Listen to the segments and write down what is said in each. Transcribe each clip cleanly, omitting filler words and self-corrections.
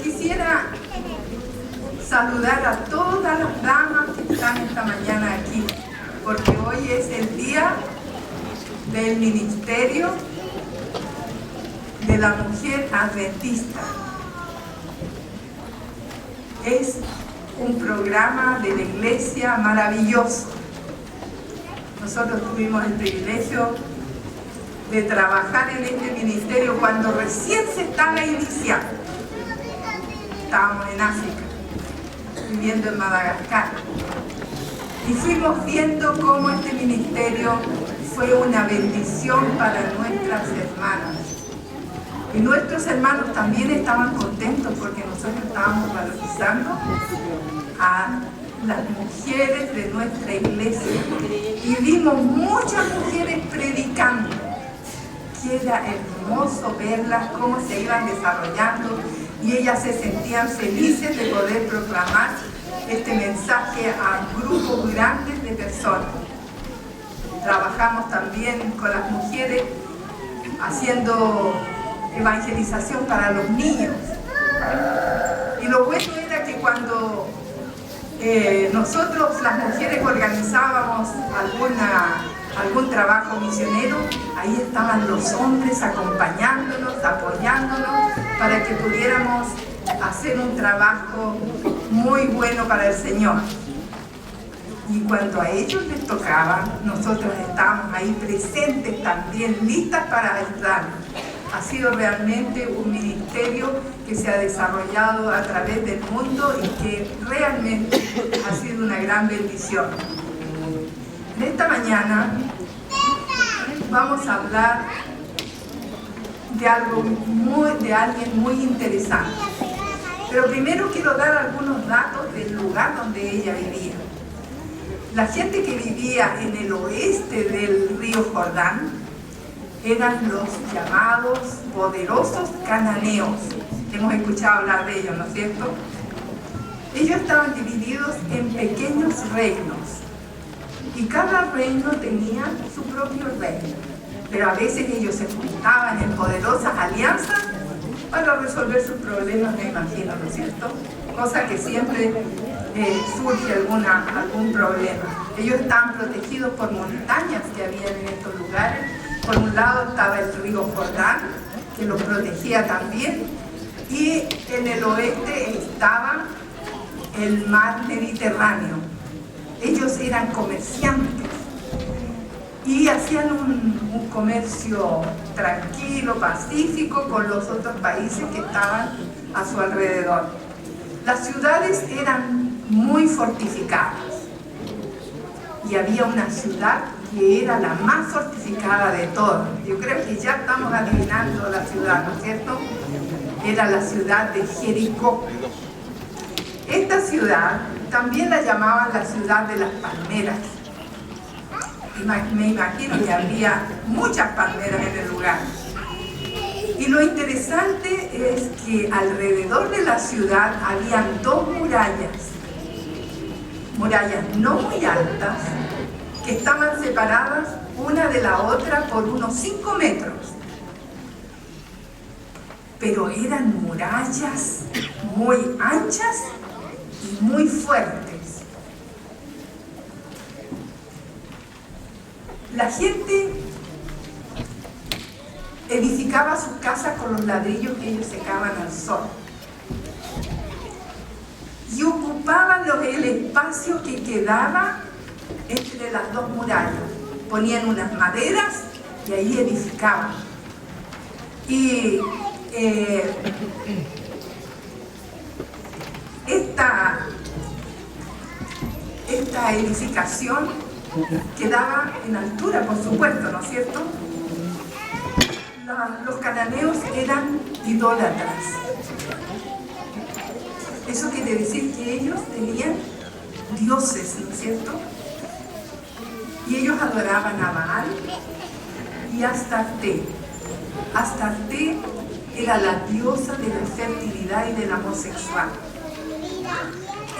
quisiera saludar a todas las damas que están esta mañana aquí, porque hoy es el día del Ministerio de la Mujer Adventista. Es un programa de la iglesia maravilloso. Nosotros tuvimos el privilegio de trabajar en este ministerio cuando recién se estaba iniciando. Estábamos en África, viviendo en Madagascar, y fuimos viendo cómo este ministerio fue una bendición para nuestras hermanas. Y nuestros hermanos también estaban contentos porque nosotros estábamos valorizando a las mujeres de nuestra iglesia. Y vimos muchas mujeres predicando, que era hermoso verlas, cómo se iban desarrollando, y ellas se sentían felices de poder proclamar este mensaje a grupos grandes de personas. Trabajamos también con las mujeres haciendo evangelización para los niños. Y lo bueno era que cuando nosotros las mujeres organizábamos algún trabajo misionero, ahí estaban los hombres acompañándonos, apoyándonos, para que pudiéramos hacer un trabajo muy bueno para el Señor. Y cuando a ellos les tocaba, nosotros estábamos ahí presentes también, listas para ayudarlos. Ha sido realmente un ministerio que se ha desarrollado a través del mundo y que realmente ha sido una gran bendición. En esta mañana vamos a hablar de alguien muy interesante. Pero primero quiero dar algunos datos del lugar donde ella vivía. La gente que vivía en el oeste del río Jordán eran los llamados poderosos cananeos. Hemos escuchado hablar de ellos, ¿no es cierto? Ellos estaban divididos en pequeños reinos. Y cada reino tenía su propio reino. Pero a veces ellos se juntaban en poderosas alianzas para resolver sus problemas, me imagino, ¿no es cierto? Cosa que siempre surge algún problema. Ellos estaban protegidos por montañas que había en estos lugares. Por un lado estaba el río Jordán, que los protegía también, y en el oeste estaba el mar Mediterráneo. Ellos eran comerciantes y hacían un comercio tranquilo, pacífico con los otros países que estaban a su alrededor. Las ciudades eran muy fortificadas y había una ciudad que era la más fortificada de todas. Yo creo que ya estamos adivinando la ciudad, ¿no es cierto? Era la ciudad de Jericó. Esta ciudad también la llamaban la ciudad de las palmeras. Me imagino que había muchas palmeras en el lugar. Y lo interesante es que alrededor de la ciudad habían dos murallas no muy altas, que estaban separadas una de la otra por unos 5 metros. Pero eran murallas muy anchas y muy fuertes. La gente edificaba sus casas con los ladrillos que ellos secaban al sol. Y ocupaban el espacio que quedaba entre las dos murallas. Ponían unas maderas y ahí edificaban. Y esta edificación quedaba en altura, por supuesto, ¿no es cierto? Los cananeos eran idólatras. Eso quiere decir que ellos tenían dioses, ¿no es cierto? Y ellos adoraban a Baal y a Astarte. Astarte era la diosa de la fertilidad y del amor sexual.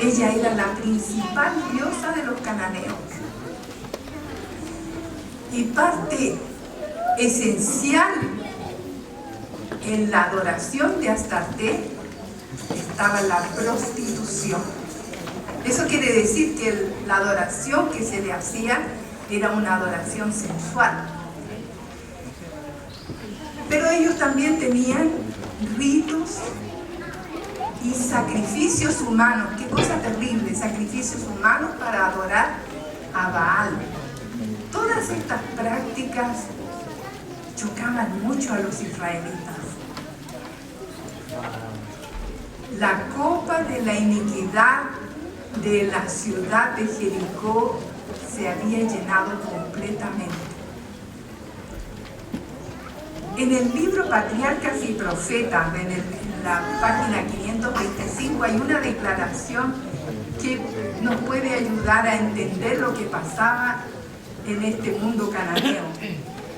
Ella era la principal diosa de los cananeos. Y parte esencial en la adoración de Astarte estaba la prostitución. Eso quiere decir que la adoración que se le hacía era una adoración sensual. Pero ellos también tenían ritos y sacrificios humanos. Qué cosa terrible, sacrificios humanos para adorar a Baal. Todas estas prácticas chocaban mucho a los israelitas. La copa de la iniquidad de la ciudad de Jericó se había llenado completamente. En el libro Patriarcas y Profetas, en la página 525, hay una declaración que nos puede ayudar a entender lo que pasaba en este mundo cananeo.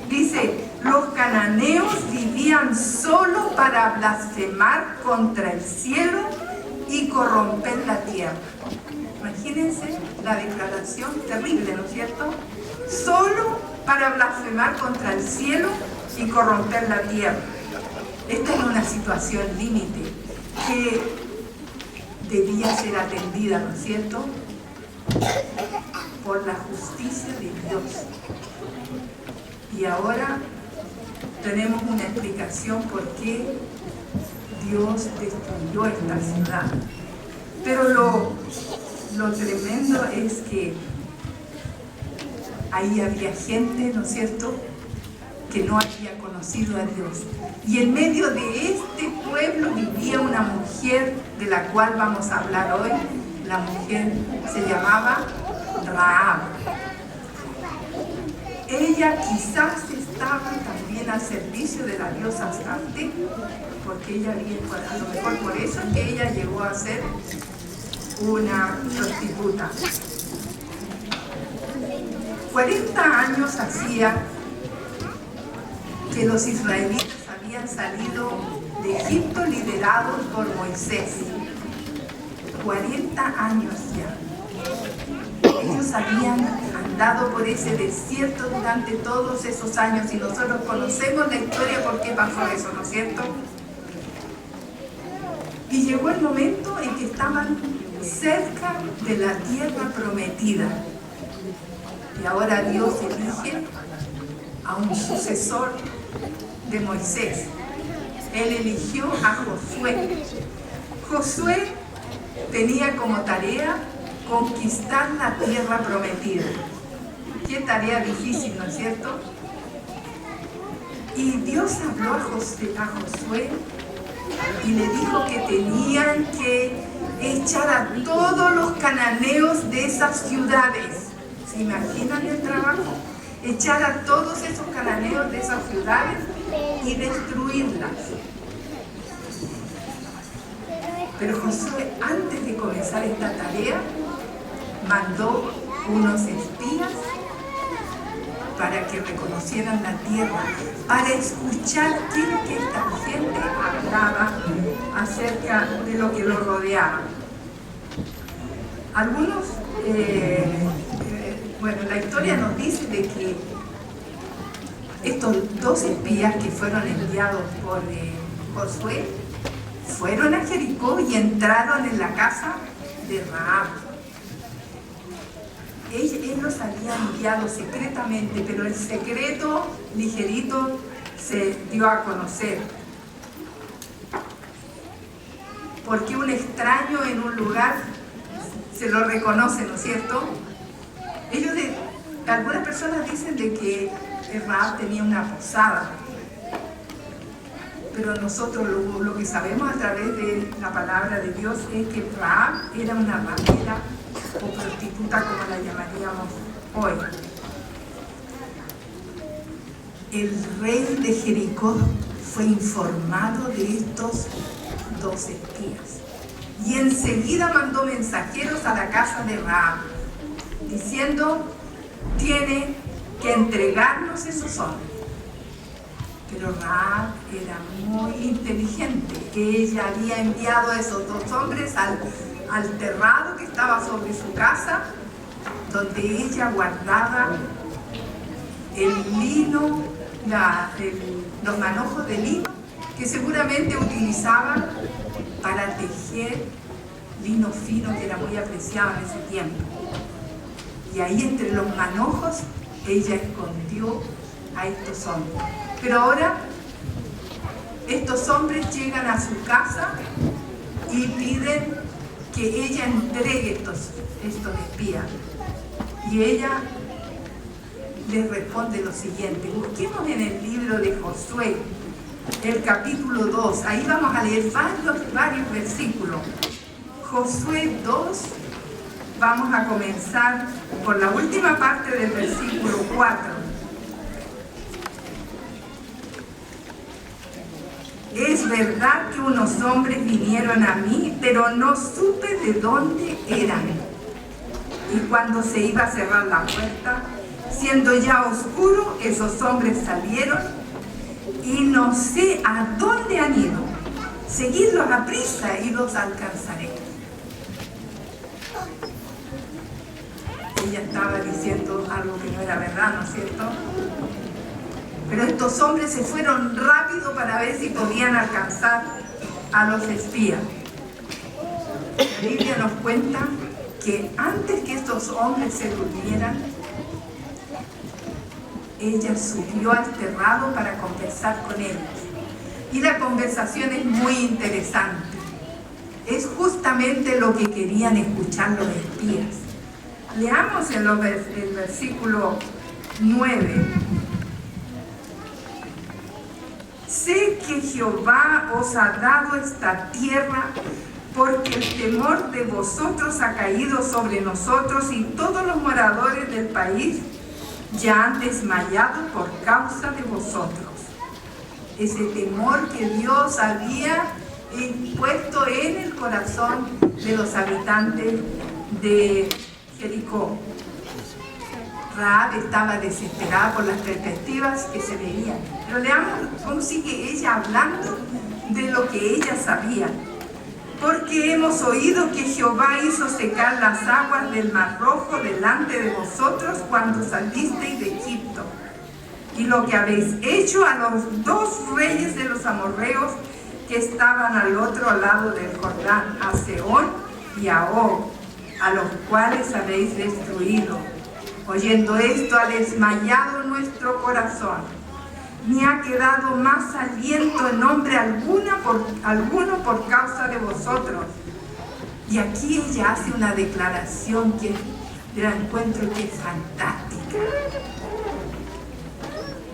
Dice, los cananeos vivían solo para blasfemar contra el cielo y corromper la tierra. Imagínense la declaración terrible, ¿no es cierto? Solo para blasfemar contra el cielo y corromper la tierra. Esta es una situación límite que debía ser atendida, ¿no es cierto?, por la justicia de Dios. Y ahora tenemos una explicación por qué Dios destruyó esta ciudad. Pero lo tremendo es que ahí había gente, ¿no es cierto?, que no había conocido a Dios. Y en medio de este pueblo vivía una mujer de la cual vamos a hablar hoy. La mujer se llamaba Rahab. Ella quizás estaba también al servicio de la diosa Astarte, porque ella había, a lo mejor por eso es que ella llegó a ser una prostituta. 40 años hacía que los israelitas habían salido de Egipto liderados por Moisés. 40 años ya. Ellos habían andado por ese desierto durante todos esos años y nosotros conocemos la historia por qué pasó eso, ¿no es cierto? Y llegó el momento en que estaban cerca de la tierra prometida. Y ahora Dios elige a un sucesor de Moisés. Él eligió a Josué. Josué tenía como tarea conquistar la tierra prometida. Qué tarea difícil, ¿no es cierto? Y Dios habló a Josué y le dijo que tenían que echar a todos los cananeos de esas ciudades. ¿Se imaginan el trabajo? Echar a todos esos cananeos de esas ciudades y destruirlas. Pero Josué, antes de comenzar esta tarea, mandó unos espías para que reconocieran la tierra, para escuchar qué es lo que esta gente hablaba acerca de lo que los rodeaba. Algunos, bueno, la historia nos dice de que estos dos espías que fueron enviados por Josué fueron a Jericó y entraron en la casa de Rahab. Él los había enviado secretamente, pero el secreto ligerito se dio a conocer. Porque un extraño en un lugar se lo reconoce, ¿no es cierto? Algunas personas dicen de que Rahab tenía una posada, pero nosotros lo que sabemos a través de la palabra de Dios es que Rahab era una ramera o prostituta, como la llamaríamos hoy. El rey de Jericó fue informado de estos dos espías y enseguida mandó mensajeros a la casa de Rahab diciendo: tiene que entregarnos esos hombres. Pero Rahab era muy inteligente. Ella había enviado a esos dos hombres al terrado que estaba sobre su casa, donde ella guardaba el lino, los manojos de lino que seguramente utilizaban para tejer lino fino que era muy apreciado en ese tiempo. Y ahí entre los manojos ella escondió a estos hombres. Pero ahora estos hombres llegan a su casa y piden que ella entregue estos espías. Y ella les responde lo siguiente. Busquemos en el libro de Josué, el capítulo 2. Ahí vamos a leer varios versículos. Josué 2, vamos a comenzar por la última parte del versículo 4. Es verdad que unos hombres vinieron a mí, pero no supe de dónde eran. Y cuando se iba a cerrar la puerta, siendo ya oscuro, esos hombres salieron y no sé a dónde han ido. Seguidlos a prisa y los alcanzaré. Ella estaba diciendo algo que no era verdad, ¿no es cierto? Pero estos hombres se fueron rápido para ver si podían alcanzar a los espías. La Biblia nos cuenta que antes que estos hombres se durmieran, ella subió al terrado para conversar con ellos. Y la conversación es muy interesante. Es justamente lo que querían escuchar los espías. Leamos el versículo 9. Sé que Jehová os ha dado esta tierra porque el temor de vosotros ha caído sobre nosotros y todos los moradores del país ya han desmayado por causa de vosotros. Ese temor que Dios había puesto en el corazón de los habitantes de Jericó. Rahab estaba desesperada por las perspectivas que se veían. Pero leamos cómo sigue ella hablando de lo que ella sabía. Porque hemos oído que Jehová hizo secar las aguas del Mar Rojo delante de vosotros cuando salisteis de Egipto. Y lo que habéis hecho a los dos reyes de los amorreos que estaban al otro lado del Jordán, a Sehón y a Og, a los cuales habéis destruido. Oyendo esto ha desmayado nuestro corazón, ni ha quedado más aliento en hombre alguno por causa de vosotros. Y aquí ella hace una declaración que la encuentro que es fantástica.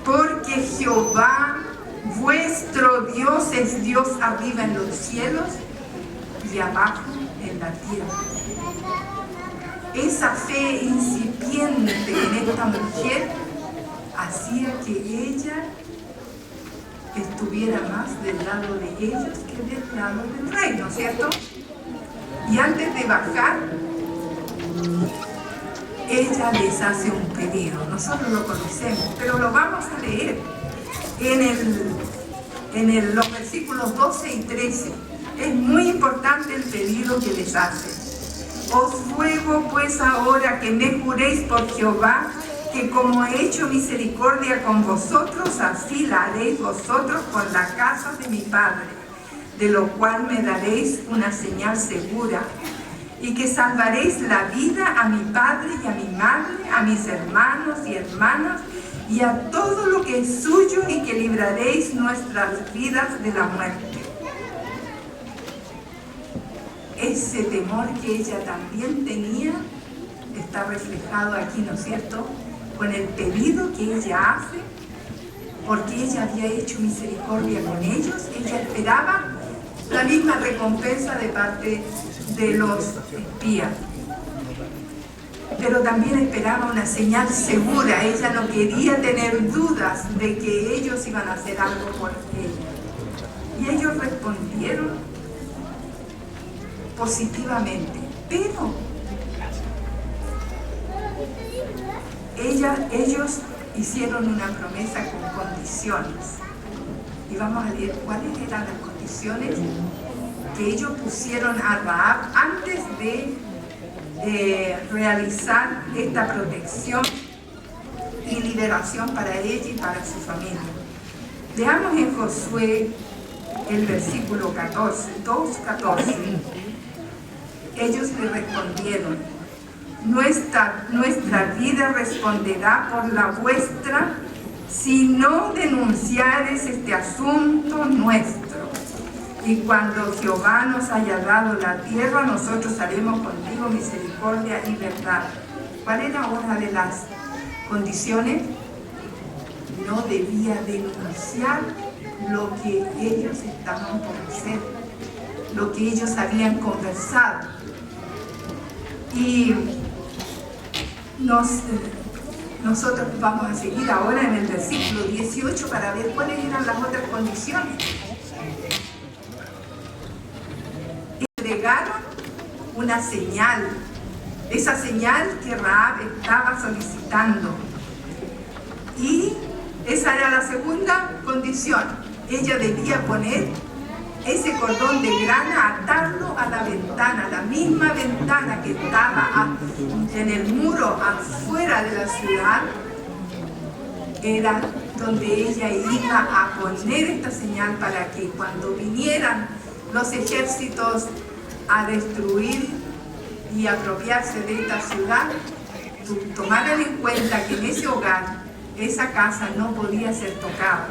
Porque Jehová, vuestro Dios, es Dios arriba en los cielos y abajo en la tierra. Esa fe incipiente en esta mujer hacía que ella estuviera más del lado de ellos que del lado del rey, ¿no es cierto? Y antes de bajar, ella les hace un pedido. Nosotros lo conocemos, pero lo vamos a leer en los versículos 12 y 13. Es muy importante el pedido que les hace. Os ruego pues ahora que me juréis por Jehová, que como he hecho misericordia con vosotros, así la haréis vosotros con la casa de mi padre, de lo cual me daréis una señal segura, y que salvaréis la vida a mi padre y a mi madre, a mis hermanos y hermanas, y a todo lo que es suyo, y que libraréis nuestras vidas de la muerte. Ese temor que ella también tenía está reflejado aquí, ¿no es cierto?, con el pedido que ella hace, porque ella había hecho misericordia con ellos. Ella esperaba la misma recompensa de parte de los espías, pero también esperaba una señal segura. Ella no quería tener dudas de que ellos iban a hacer algo por ella, y ellos respondieron positivamente, pero ellos hicieron una promesa con condiciones, y vamos a leer cuáles eran las condiciones que ellos pusieron a Rahab antes de realizar esta protección y liberación para ella y para su familia. Veamos en Josué el versículo 14, 2:14. Ellos le respondieron: nuestra vida responderá por la vuestra si no denunciares este asunto nuestro. Y cuando Jehová nos haya dado la tierra, nosotros haremos contigo misericordia y verdad. ¿Cuál era una de las condiciones? No debía denunciar lo que ellos estaban por hacer, lo que ellos habían conversado. Y nosotros vamos a seguir ahora en el versículo 18 para ver cuáles eran las otras condiciones. Entregaron una señal, esa señal que Rahab estaba solicitando. Y esa era la segunda condición. Ella debía poner ese cordón de grana, atarlo a la ventana, la misma ventana que estaba en el muro afuera de la ciudad, era donde ella iba a poner esta señal para que cuando vinieran los ejércitos a destruir y apropiarse de esta ciudad, tomaran en cuenta que en ese hogar, esa casa no podía ser tocada.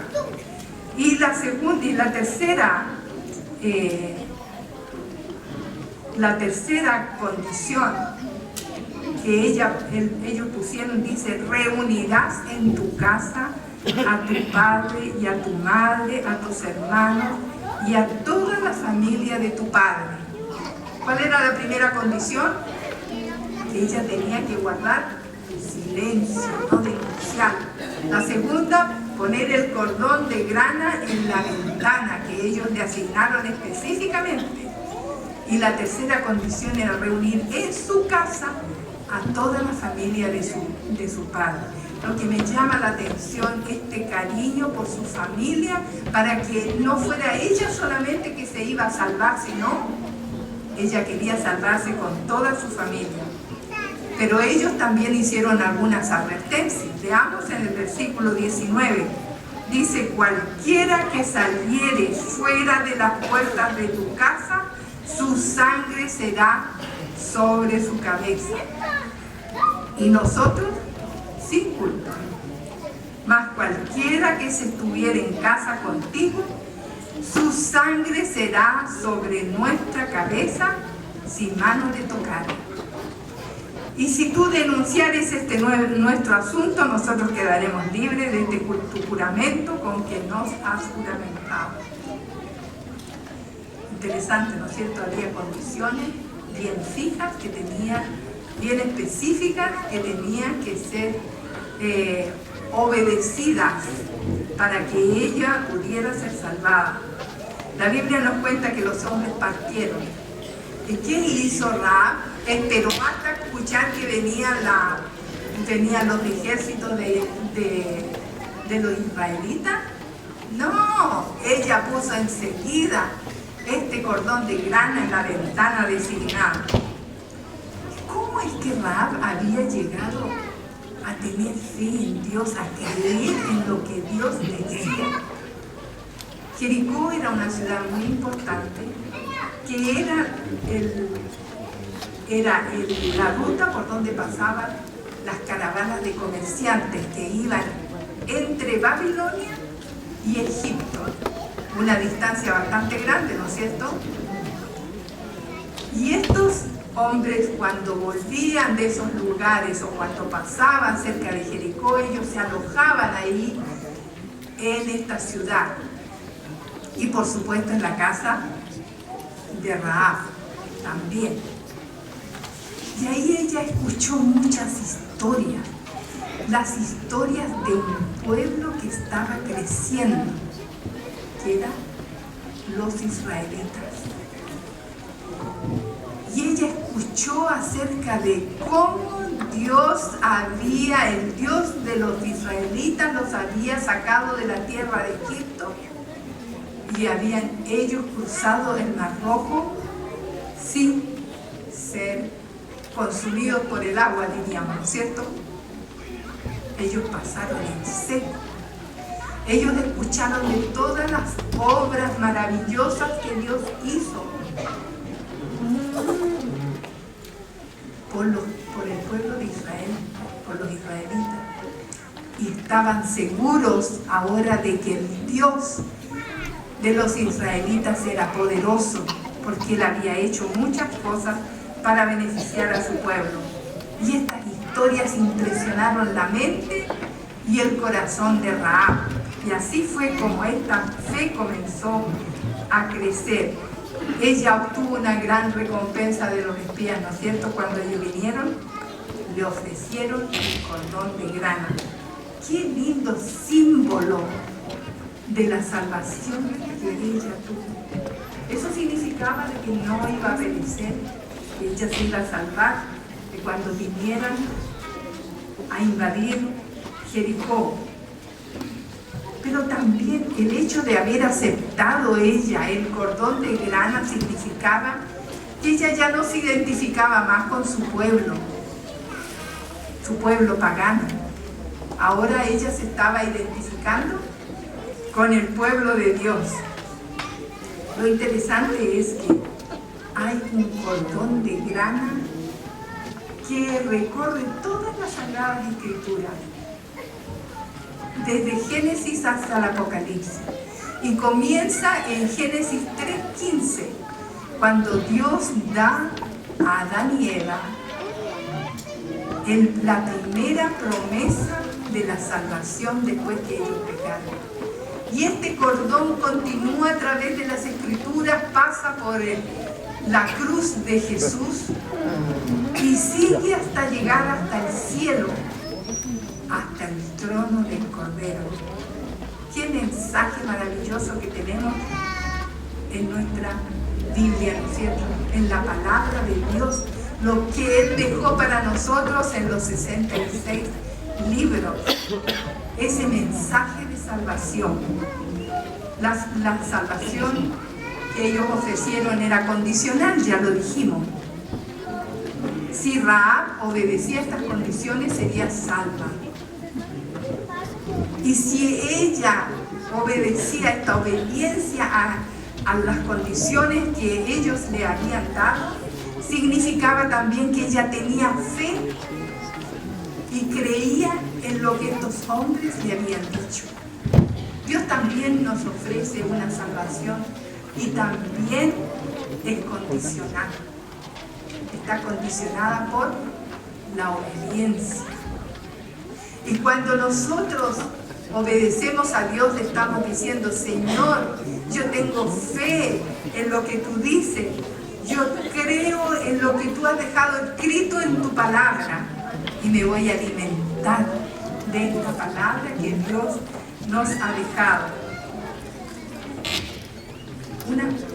Y la segunda y la tercera condición que ellos pusieron, dice: reunirás en tu casa a tu padre y a tu madre, a tus hermanos y a toda la familia de tu padre. ¿Cuál era la primera condición? Que ella tenía que guardar silencio, no denunciar. La segunda, poner el cordón de grana en la ventana que ellos le asignaron específicamente. Y la tercera condición era reunir en su casa a toda la familia de su padre. Lo que me llama la atención, este cariño por su familia, para que no fuera ella solamente que se iba a salvar, sino ella quería salvarse con toda su familia. Pero ellos también hicieron algunas advertencias. Veamos en el versículo 19. Dice: cualquiera que saliere fuera de las puertas de tu casa, su sangre será sobre su cabeza. Y nosotros sin culpa. Mas cualquiera que se estuviera en casa contigo, su sangre será sobre nuestra cabeza sin mano de tocar. Y si tú denunciares nuestro asunto, nosotros quedaremos libres de este tu juramento con que nos has juramentado. Interesante, ¿no es cierto? Había condiciones bien fijas que tenían, bien específicas, que tenían que ser obedecidas para que ella pudiera ser salvada. La Biblia nos cuenta que los hombres partieron. ¿Y qué hizo Rahab? Esperó hasta escuchar que venían los ejércitos de los israelitas. No, ella puso enseguida este cordón de grana en la ventana designada. ¿Cómo es que Rahab había llegado a tener fe en Dios, a creer en lo que Dios decía? Jericó era una ciudad muy importante, que era la ruta por donde pasaban las caravanas de comerciantes que iban entre Babilonia y Egipto. Una distancia bastante grande, ¿no es cierto? Y estos hombres, cuando volvían de esos lugares o cuando pasaban cerca de Jericó, ellos se alojaban ahí en esta ciudad. Y por supuesto en la casa de Rahab también. Y ahí ella escuchó muchas historias, las historias de un pueblo que estaba creciendo, que eran los israelitas. Y ella escuchó acerca de cómo el Dios de los israelitas los había sacado de la tierra de Egipto y habían ellos cruzado el Mar Rojo sin ser consumidos por el agua, diríamos, ¿no es cierto? Ellos pasaron en seco. Ellos escucharon de todas las obras maravillosas que Dios hizo por el pueblo de Israel, por los israelitas. Y estaban seguros ahora de que el Dios de los israelitas era poderoso, porque Él había hecho muchas cosas para beneficiar a su pueblo. Y estas historias impresionaron la mente y el corazón de Rahab. Y así fue como esta fe comenzó a crecer. Ella obtuvo una gran recompensa de los espías, ¿no es cierto? Cuando ellos vinieron, le ofrecieron el cordón de grana. Qué lindo símbolo de la salvación que ella tuvo. Eso significaba de que no iba a perecer, que ella se iba a salvar de cuando vinieran a invadir Jericó. Pero también el hecho de haber aceptado ella el cordón de grana significaba que ella ya no se identificaba más con su pueblo pagano. Ahora ella se estaba identificando con el pueblo de Dios. Lo interesante es que hay un cordón de grana que recorre todas las Sagradas Escrituras, desde Génesis hasta el Apocalipsis, y comienza en Génesis 3:15, cuando Dios da a Adán y Eva la primera promesa de la salvación después que ellos pecaron. Y este cordón continúa a través de las Escrituras, pasa por la cruz de Jesús y sigue hasta llegar hasta el cielo, hasta el trono del Cordero. Qué mensaje maravilloso que tenemos en nuestra Biblia, ¿no es cierto? En la palabra de Dios, lo que Él dejó para nosotros en los 66 libros, ese mensaje de salvación. La salvación que ellos ofrecieron era condicional, ya lo dijimos. Si Rahab obedecía estas condiciones, sería salva. Y si ella obedecía esta obediencia a las condiciones que ellos le habían dado, significaba también que ella tenía fe y creía en lo que estos hombres le habían dicho. Dios también nos ofrece una salvación y también es condicional. Está condicionada por la obediencia. Y cuando nosotros obedecemos a Dios, le estamos diciendo: Señor, yo tengo fe en lo que tú dices, yo creo en lo que tú has dejado escrito en tu palabra y me voy a alimentar de esta palabra que Dios nos ha dejado.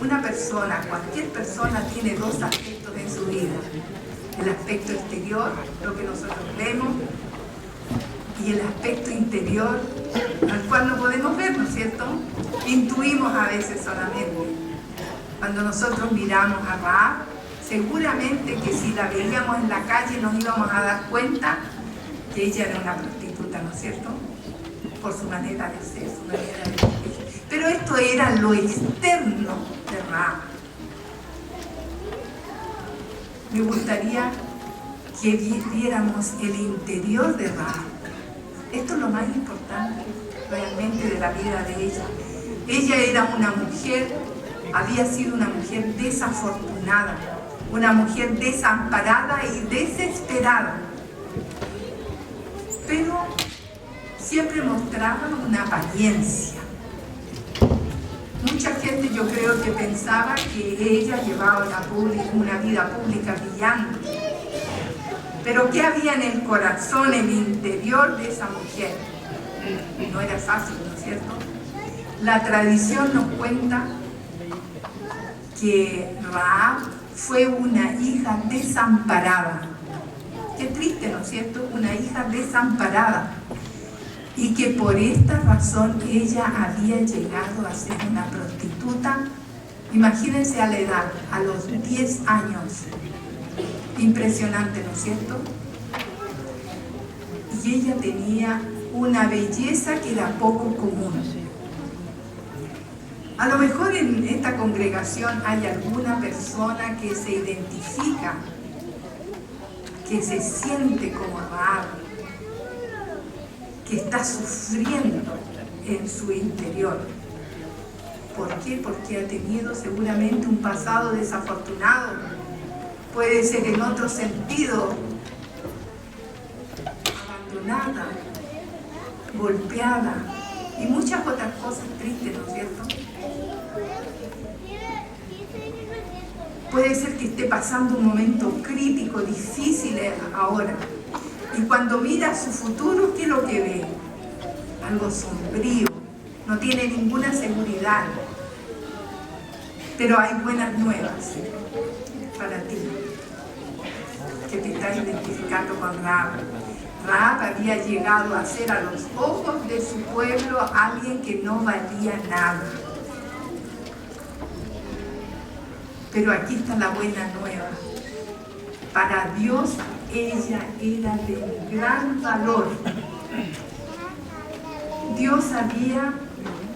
Una persona, cualquier persona, tiene dos aspectos en su vida: el aspecto exterior, lo que nosotros vemos, y el aspecto interior, al cual no podemos ver, ¿no es cierto? Intuimos a veces solamente. Cuando nosotros miramos a Rahab, seguramente que si la veíamos en la calle nos íbamos a dar cuenta que ella era una prostituta, ¿no es cierto? Por su manera de ser, su manera de vestir. Pero esto era lo externo de Rahab. Me gustaría que viéramos el interior de Rahab. Esto es lo más importante realmente de la vida de ella. Ella era una mujer, había sido una mujer desafortunada, una mujer desamparada y desesperada. Pero siempre mostraba una apariencia. Mucha gente, yo creo, que pensaba que ella llevaba una vida pública brillante. Pero ¿qué había en el corazón, en el interior de esa mujer? No era fácil, ¿no es cierto? La tradición nos cuenta que Rahab fue una hija desamparada. Qué triste, ¿no es cierto? Una hija desamparada. Y que por esta razón ella había llegado a ser una prostituta. Imagínense a la edad, a los 10 años. Impresionante, ¿no es cierto? Y ella tenía una belleza que era poco común. A lo mejor en esta congregación hay alguna persona que se identifica, que se siente como Rahab, que está sufriendo en su interior. ¿Por qué? Porque ha tenido seguramente un pasado desafortunado. Puede ser en otro sentido, abandonada, golpeada y muchas otras cosas tristes, ¿no es cierto? Puede ser que esté pasando un momento crítico, difícil ahora. Y cuando mira su futuro, ¿qué es lo que ve? Algo sombrío, no tiene ninguna seguridad. Pero hay buenas nuevas para ti, que te estás identificando con Rahab. Rahab había llegado a ser a los ojos de su pueblo alguien que no valía nada. Pero aquí está la buena nueva. Para Dios ella era de gran valor. Dios había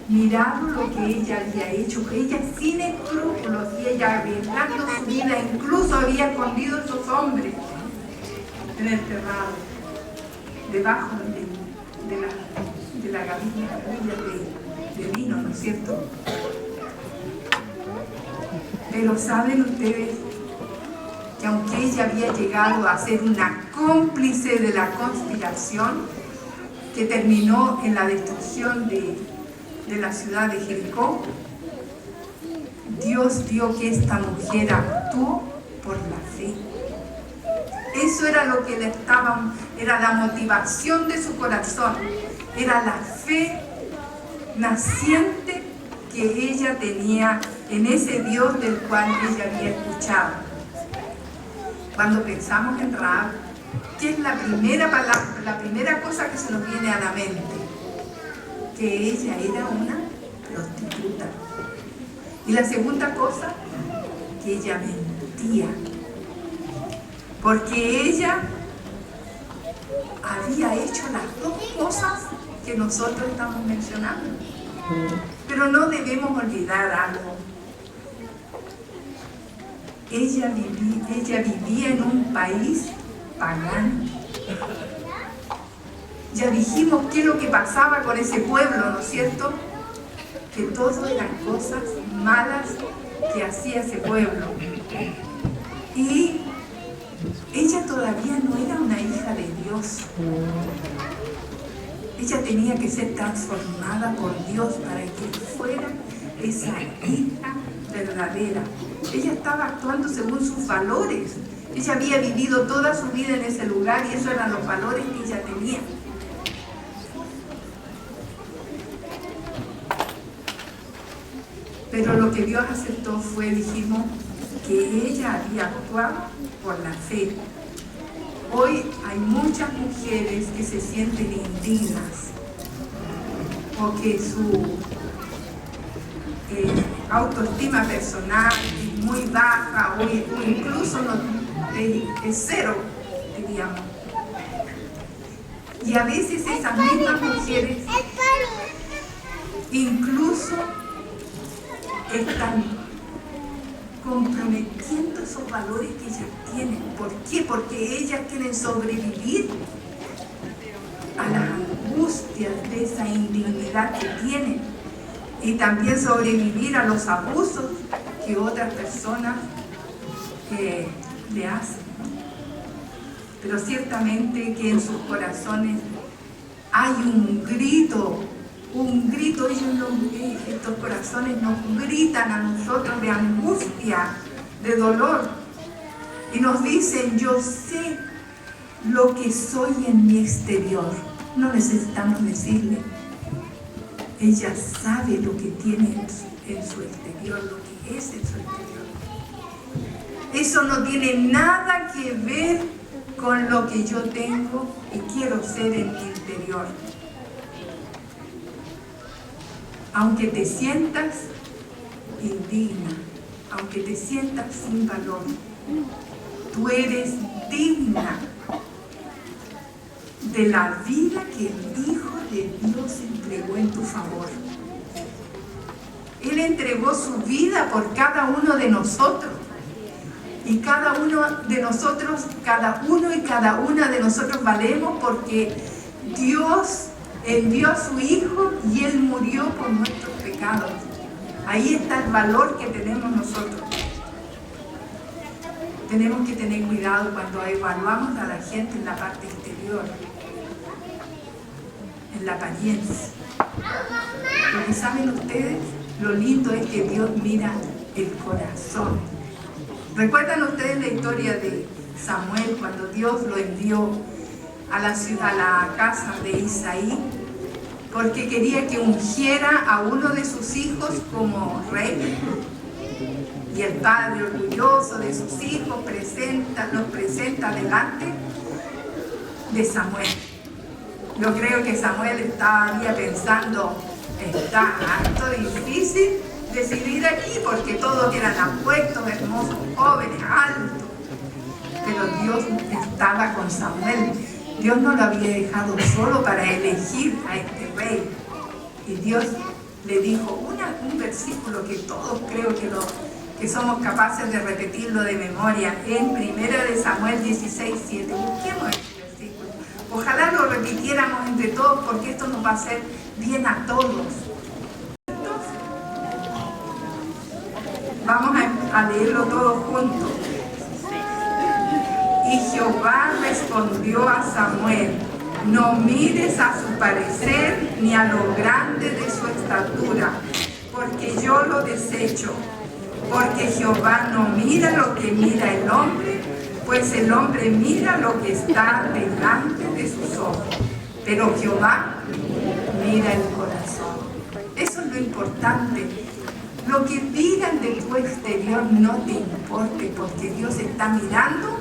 mirado lo que ella había hecho, que ella sin escrúpulos, y ella arriesgando su vida, incluso había escondido a esos hombres en el terrado, debajo de la gavilla de vino, ¿no es cierto? Pero ¿saben ustedes que aunque ella había llegado a ser una cómplice de la conspiración que terminó en la destrucción de la ciudad de Jericó, Dios vio que esta mujer actuó por la fe? Eso era lo que era la motivación de su corazón, era la fe naciente que ella tenía en ese Dios del cual ella había escuchado. Cuando pensamos en Rahab, ¿qué es la primera palabra, la primera cosa que se nos viene a la mente? Que ella era una prostituta. Y la segunda cosa, que ella mentía. Porque ella había hecho las dos cosas que nosotros estamos mencionando. Pero no debemos olvidar algo. Ella vivía en un país pagano. Ya dijimos qué es lo que pasaba con ese pueblo, ¿no es cierto? Que todo eran cosas malas que hacía ese pueblo. Y ella todavía no era una hija de Dios. Ella tenía que ser transformada por Dios para que fuera esa hija verdadera. Ella estaba actuando según sus valores. Ella había vivido toda su vida en ese lugar y esos eran los valores que ella tenía. Pero lo que Dios aceptó fue, dijimos, que ella había actuado por la fe. Hoy hay muchas mujeres que se sienten indignas o que su autoestima personal es muy baja o incluso es cero, diríamos. Y a veces esas mismas mujeres incluso están comprometiendo esos valores que ellas tienen. ¿Por qué? Porque ellas quieren sobrevivir a las angustias de esa indignidad que tienen y también sobrevivir a los abusos que otras personas le hacen. Pero ciertamente que en sus corazones hay un grito, estos corazones nos gritan a nosotros de angustia, de dolor, y nos dicen: yo sé lo que soy en mi exterior. No necesitamos decirle, ella sabe lo que tiene en su exterior, lo que es en su exterior. Eso no tiene nada que ver con lo que yo tengo y quiero ser en mi interior. Aunque te sientas indigna, aunque te sientas sin valor, tú eres digna de la vida que el Hijo de Dios entregó en tu favor. Él entregó su vida por cada uno de nosotros. Y cada uno de nosotros, cada uno y cada una de nosotros valemos porque Dios envió a su Hijo y Él murió por nuestros pecados. Ahí está el valor que tenemos nosotros. Tenemos que tener cuidado cuando evaluamos a la gente en la parte exterior, en la apariencia. Porque saben ustedes, lo lindo es que Dios mira el corazón. ¿Recuerdan ustedes la historia de Samuel cuando Dios lo envió a la ciudad, a la casa de Isaí? Porque quería que ungiera a uno de sus hijos como rey. Y el padre, orgulloso de sus hijos, los presenta delante de Samuel. Yo creo que Samuel estaría pensando, está harto difícil decidir aquí porque todos eran apuestos, hermosos, jóvenes, altos. Pero Dios estaba con Samuel. Dios no lo había dejado solo para elegir a este rey. Y Dios le dijo un versículo que todos creo que somos capaces de repetirlo de memoria, en 1 Samuel 16:7. Busquemos este versículo. Ojalá lo repitiéramos entre todos porque esto nos va a hacer bien a todos. Vamos a leerlo todos juntos. Y Jehová respondió a Samuel: no mires a su parecer ni a lo grande de su estatura, porque yo lo desecho. Porque Jehová no mira lo que mira el hombre, pues el hombre mira lo que está delante de sus ojos. Pero Jehová mira el corazón. Eso es lo importante. Lo que digan de tu exterior no te importe, porque Dios está mirando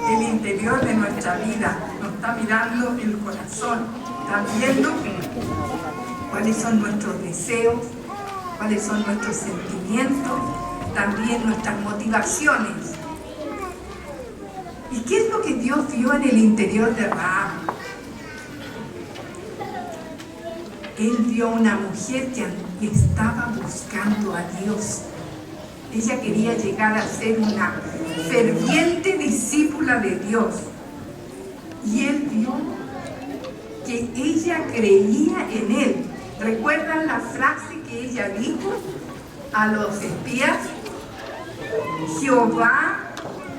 el interior de nuestra vida, nos está mirando el corazón, está viendo cuáles son nuestros deseos, cuáles son nuestros sentimientos, también nuestras motivaciones. ¿Y qué es lo que Dios vio en el interior de Rahab? Él vio una mujer que estaba buscando a Dios. Ella quería llegar a ser una ferviente discípula de Dios. Y él vio que ella creía en él. ¿Recuerdan la frase que ella dijo a los espías? Jehová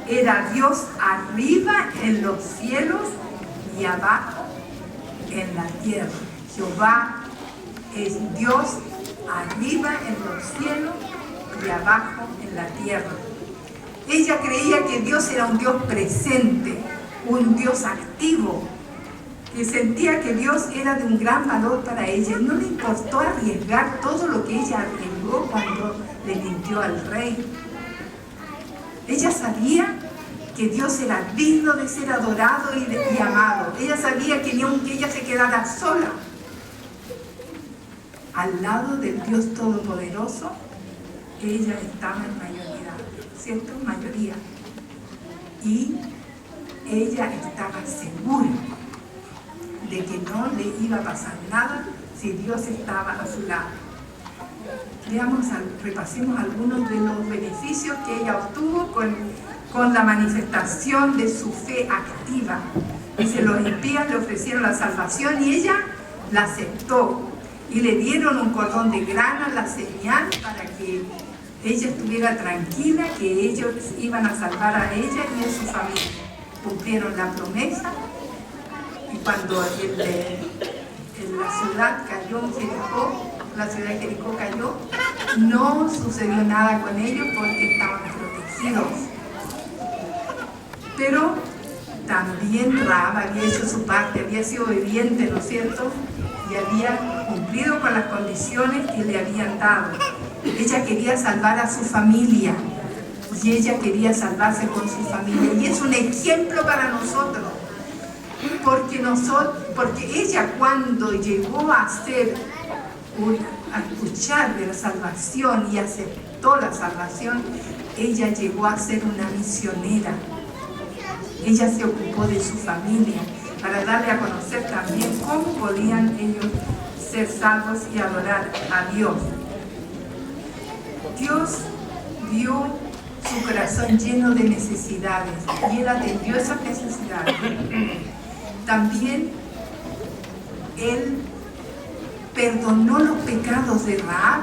era Dios arriba en los cielos y abajo en la tierra. Jehová es Dios arriba en los cielos y abajo en la tierra. Ella creía que Dios era un Dios presente, un Dios activo, que sentía que Dios era de un gran valor para ella. No le importó arriesgar todo lo que ella arriesgó cuando le mintió al rey. Ella sabía que Dios era digno de ser adorado y amado. Ella sabía que ni aunque ella se quedara sola, al lado del Dios Todopoderoso, ella estaba en mayoría, ¿cierto? Mayoría. Y ella estaba segura de que no le iba a pasar nada si Dios estaba a su lado. Repasemos algunos de los beneficios que ella obtuvo con la manifestación de su fe activa. Dice, los espías le ofrecieron la salvación y ella la aceptó. Y le dieron un cordón de grana, la señal para que ella estuviera tranquila, que ellos iban a salvar a ella y a su familia. Cumplieron la promesa y cuando la ciudad cayó en Jericó, la ciudad de Jericó cayó, no sucedió nada con ellos porque estaban protegidos. Pero también Rahab había hecho su parte, había sido obediente, ¿no es cierto? Y había cumplido con las condiciones que le habían dado. Ella quería salvar a su familia y ella quería salvarse con su familia. Y es un ejemplo para nosotros, porque ella cuando llegó a escuchar de la salvación y aceptó la salvación, ella llegó a ser una misionera. Ella se ocupó de su familia. para darle a conocer también cómo podían ellos ser salvos y adorar a Dios. Dios vio su corazón lleno de necesidades y Él atendió esas necesidades. También Él perdonó los pecados de Rahab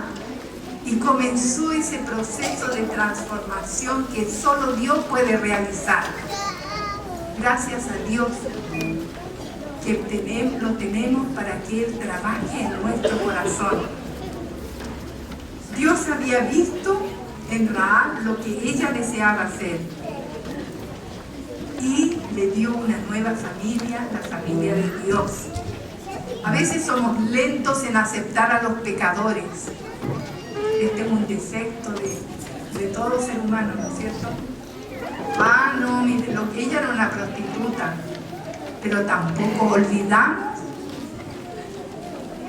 y comenzó ese proceso de transformación que solo Dios puede realizar. Gracias a Dios que lo tenemos para que Él trabaje en nuestro corazón. Dios había visto en Rahab lo que ella deseaba hacer y le dio una nueva familia, la familia de Dios. A veces somos lentos en aceptar a los pecadores. Este es un defecto de todo ser humano, ¿no es cierto? Ah, no, mire, ella era una prostituta, pero tampoco olvidamos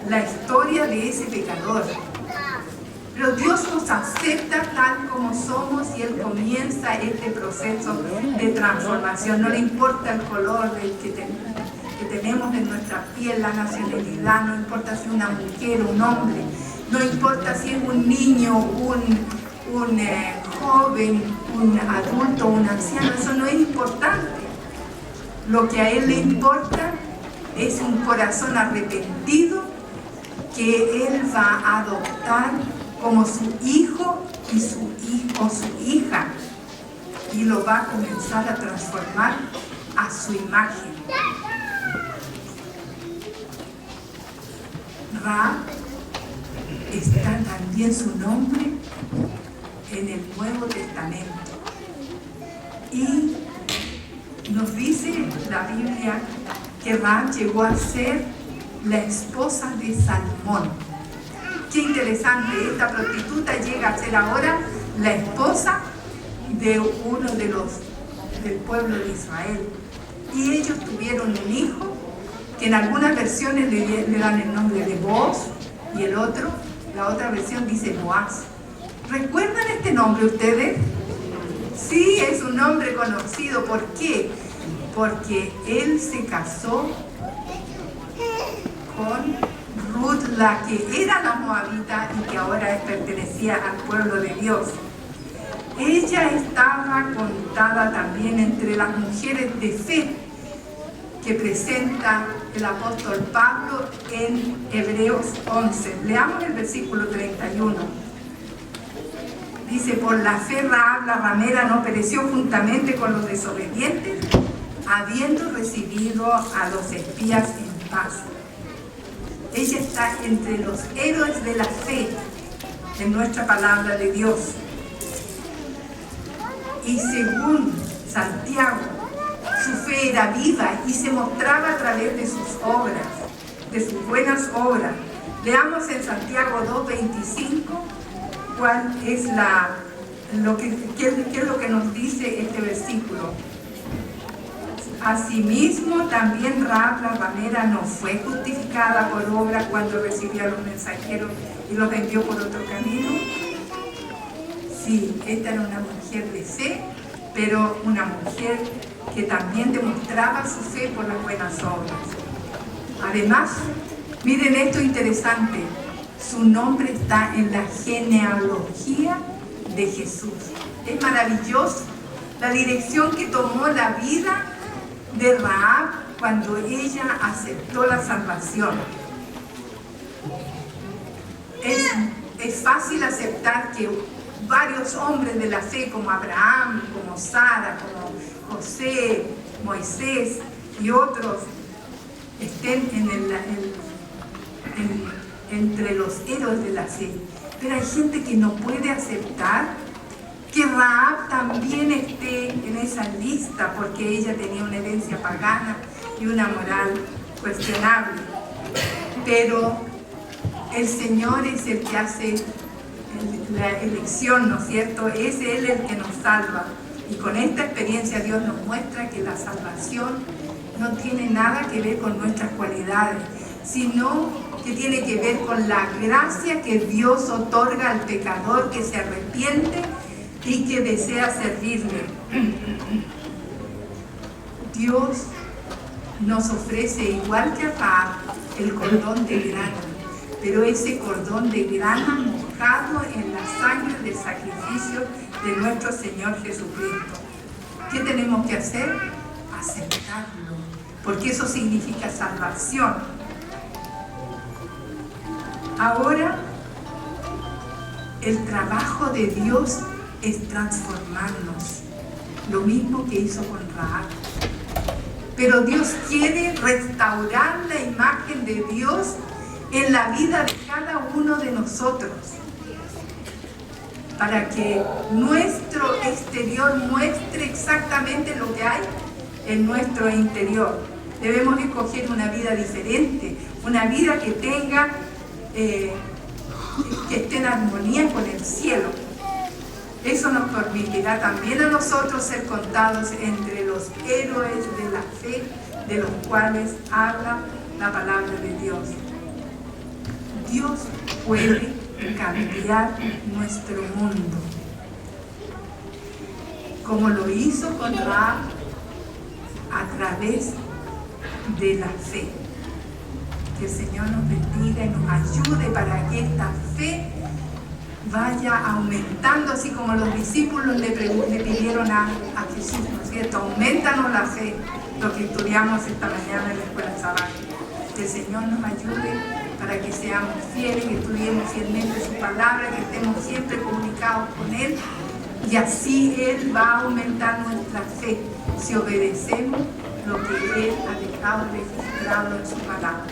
la historia de ese pecador. Pero Dios nos acepta tal como somos y Él comienza este proceso de transformación. No le importa el color que tenemos en nuestra piel, la nacionalidad, no importa si es una mujer o un hombre, no importa si es un niño, un joven, un adulto, un anciano, eso no es importante. Lo que a Él le importa es un corazón arrepentido que Él va a adoptar como su hijo y su hija, y lo va a comenzar a transformar a su imagen. Rahab está también su nombre en el Nuevo Testamento. Y nos dice la Biblia que Rahab llegó a ser la esposa de Salmón. Qué interesante, esta prostituta llega a ser ahora la esposa de uno de del pueblo de Israel. Y ellos tuvieron un hijo que en algunas versiones le dan el nombre de Booz y la otra versión dice Boaz. ¿Recuerdan este nombre ustedes? Sí, es un nombre conocido. ¿Por qué? Porque él se casó con Ruth, la que era la moabita y que ahora pertenecía al pueblo de Dios. Ella estaba contada también entre las mujeres de fe que presenta el apóstol Pablo en Hebreos 11. Leamos el versículo 31. Dice: por la fe Rahab la ramera no pereció juntamente con los desobedientes, habiendo recibido a los espías en paz. Ella está entre los héroes de la fe en nuestra palabra de Dios. Y según Santiago, su fe era viva y se mostraba a través de sus obras, de sus buenas obras. Leamos en Santiago 2:25 cuál es qué es lo que nos dice este versículo. Asimismo, también Rahab la ramera no fue justificada por obra cuando recibió a los mensajeros y los envió por otro camino. Sí, esta era una mujer de fe, pero una mujer que también demostraba su fe por las buenas obras. Además, miren esto interesante, su nombre está en la genealogía de Jesús. Es maravilloso la dirección que tomó la vida de Rahab cuando ella aceptó la salvación. Es fácil aceptar que varios hombres de la fe como Abraham, como Sara, como José, Moisés y otros estén entre los héroes de la fe. Pero hay gente que no puede aceptar que Rahab también esté en esa lista porque ella tenía una herencia pagana y una moral cuestionable. Pero el Señor es el que hace la elección, ¿no es cierto? Es Él el que nos salva. Y con esta experiencia Dios nos muestra que la salvación no tiene nada que ver con nuestras cualidades, sino que tiene que ver con la gracia que Dios otorga al pecador que se arrepiente y que desea servirle. Dios nos ofrece, igual que a Rahab, el cordón de grana, pero ese cordón de grana mojado en la sangre del sacrificio de nuestro Señor Jesucristo. ¿Qué tenemos que hacer? Aceptarlo, porque eso significa salvación. Ahora, el trabajo de Dios es transformarnos, lo mismo que hizo con Rahab. Pero Dios quiere restaurar la imagen de Dios en la vida de cada uno de nosotros, para que nuestro exterior muestre exactamente lo que hay en nuestro interior. Debemos escoger una vida diferente, una vida que tenga, que esté en armonía con el cielo. Eso nos permitirá también a nosotros ser contados entre los héroes de la fe, de los cuales habla la palabra de Dios. Dios puede cambiar nuestro mundo, como lo hizo con Rahab, a través de la fe. Que el Señor nos bendiga y nos ayude para que esta fe vaya aumentando, así como los discípulos le pidieron a Jesús, ¿no es cierto? Aumentanos la fe, lo que estudiamos esta mañana en la escuela sabática. Que el Señor nos ayude para que seamos fieles, que estudiemos fielmente su palabra, que estemos siempre comunicados con Él, y así Él va a aumentar nuestra fe si obedecemos lo que Él ha dejado registrado en su palabra.